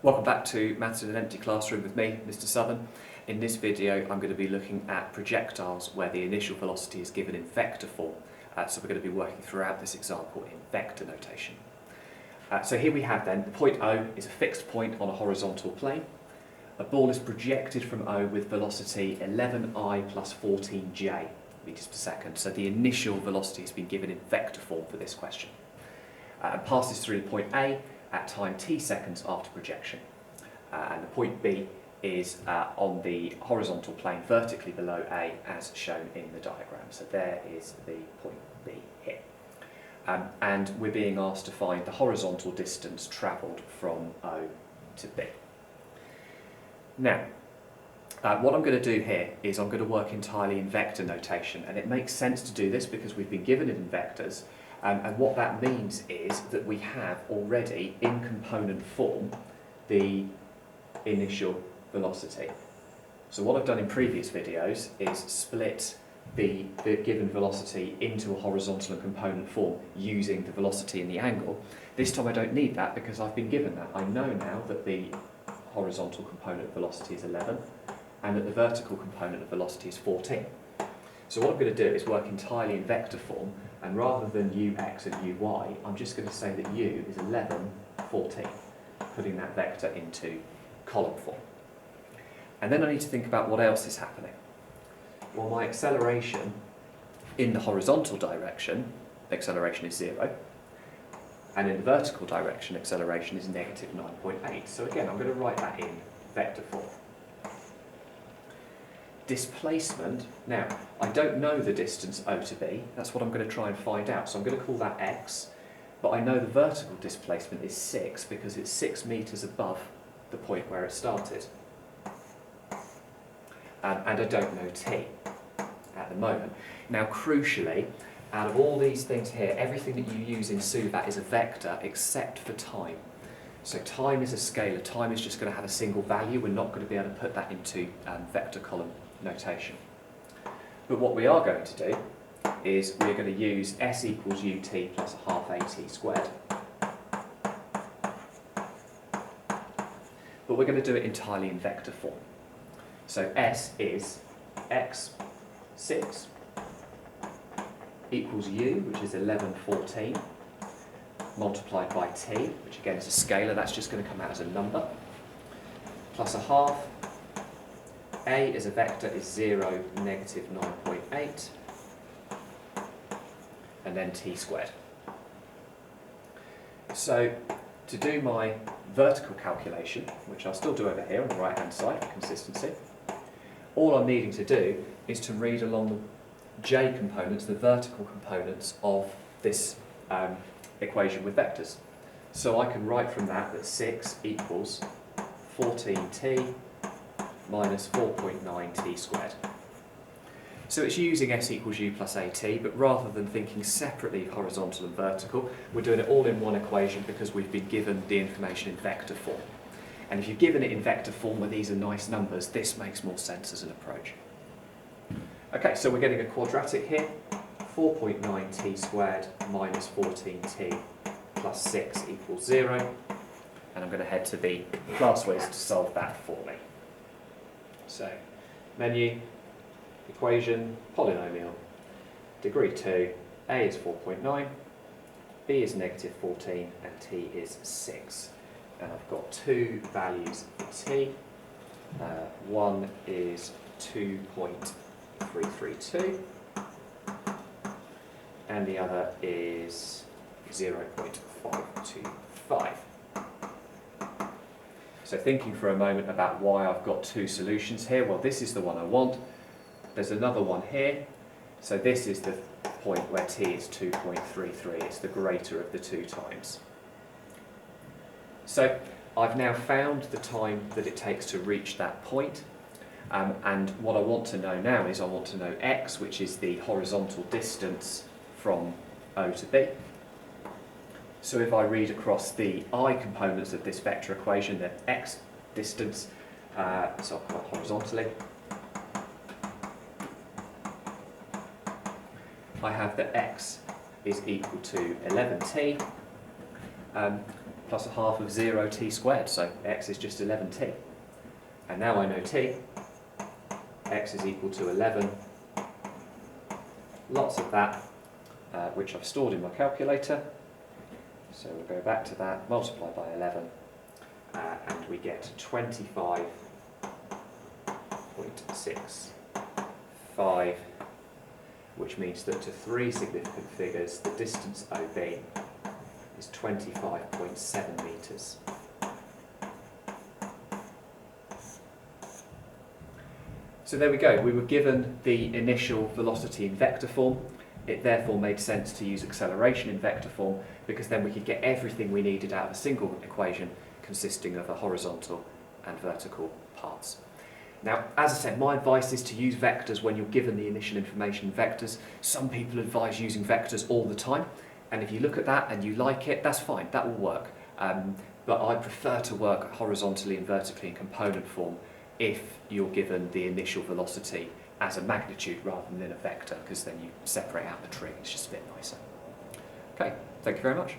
Welcome back to Maths in an Empty Classroom with me, Mr. Southern. In this video I'm going to be looking at projectiles where the initial velocity is given in vector form. So we're going to be working throughout this example in vector notation. So here we have then, the point O is a fixed point on a horizontal plane. A ball is projected from O with velocity 11I plus 14j meters per second. So the initial velocity has been given in vector form for this question. And passes through the point A at time t seconds after projection. And the point B is on the horizontal plane vertically below A as shown in the diagram. So there is the point B here. And we're being asked to find the horizontal distance travelled from O to B. Now, what I'm going to do here is I'm going to work entirely in vector notation, and it makes sense to do this because we've been given it in vectors. And what that means is that we have already, in component form, the initial velocity. So what I've done in previous videos is split the given velocity into a horizontal and component form using the velocity and the angle. This time I don't need that because I've been given that. I know now that the horizontal component velocity is 11 and that the vertical component of velocity is 14. So what I'm going to do is work entirely in vector form, and rather than ux and uy, I'm just going to say that u is 11, 14, putting that vector into column form. And then I need to think about what else is happening. Well, my acceleration in the horizontal direction, acceleration is 0, and in the vertical direction, acceleration is negative 9.8. So again, I'm going to write that in vector form. Displacement, now I don't know the distance O to B, that's what I'm going to try and find out, so I'm going to call that x, but I know the vertical displacement is 6 because it's 6 metres above the point where it started. And I don't know t at the moment. Now crucially, out of all these things here, everything that you use in SUVAT is a vector except for time. So time is a scalar, time is just going to have a single value, we're not going to be able to put that into vector column notation. But what we are going to do is we're going to use s equals ut plus a half at squared. But we're going to do it entirely in vector form. So s is x6 equals u, which is 11, 14, multiplied by t, which again is a scalar, that's just going to come out as a number, plus a half. A as a vector is 0, negative 9.8, and then t squared. So to do my vertical calculation, which I'll still do over here on the right hand side for consistency, all I'm needing to do is to read along the j components, the vertical components of this equation with vectors. So I can write from that 6 equals 14t minus 4.9t squared. So it's using s equals u plus at, but rather than thinking separately of horizontal and vertical, we're doing it all in one equation because we've been given the information in vector form. And if you've given it in vector form where these are nice numbers, this makes more sense as an approach. Okay, so we're getting a quadratic here, 4.9t squared minus 14t plus 6 equals 0. And I'm going to head to the class whiz to solve that for me. So, menu, equation, polynomial, degree 2, a is 4.9, b is negative 14, and t is 6. And I've got two values for t. One is 2.332, and the other is 0.525. So thinking for a moment about why I've got two solutions here, well this is the one I want. There's another one here, so this is the point where t is 2.33, it's the greater of the two times. So I've now found the time that it takes to reach that point, and what I want to know now is I want to know x, which is the horizontal distance from O to B. So if I read across the I components of this vector equation, the x distance, so I'll put it horizontally, I have that x is equal to 11t, plus a half of 0t squared, so x is just 11t. And now I know t, x is equal to 11, lots of that, which I've stored in my calculator. So we'll go back to that, multiply by 11, and we get 25.65, which means that to three significant figures, the distance OB is 25.7 metres. So there we go, we were given the initial velocity in vector form. It therefore made sense to use acceleration in vector form, because then we could get everything we needed out of a single equation consisting of a horizontal and vertical parts. Now, as I said, my advice is to use vectors when you're given the initial information in vectors. Some people advise using vectors all the time, and if you look at that and you like it, that's fine, that will work. But I prefer to work horizontally and vertically in component form if you're given the initial velocity as a magnitude rather than in a vector, because then you separate out the tree, it's just a bit nicer. Okay, thank you very much.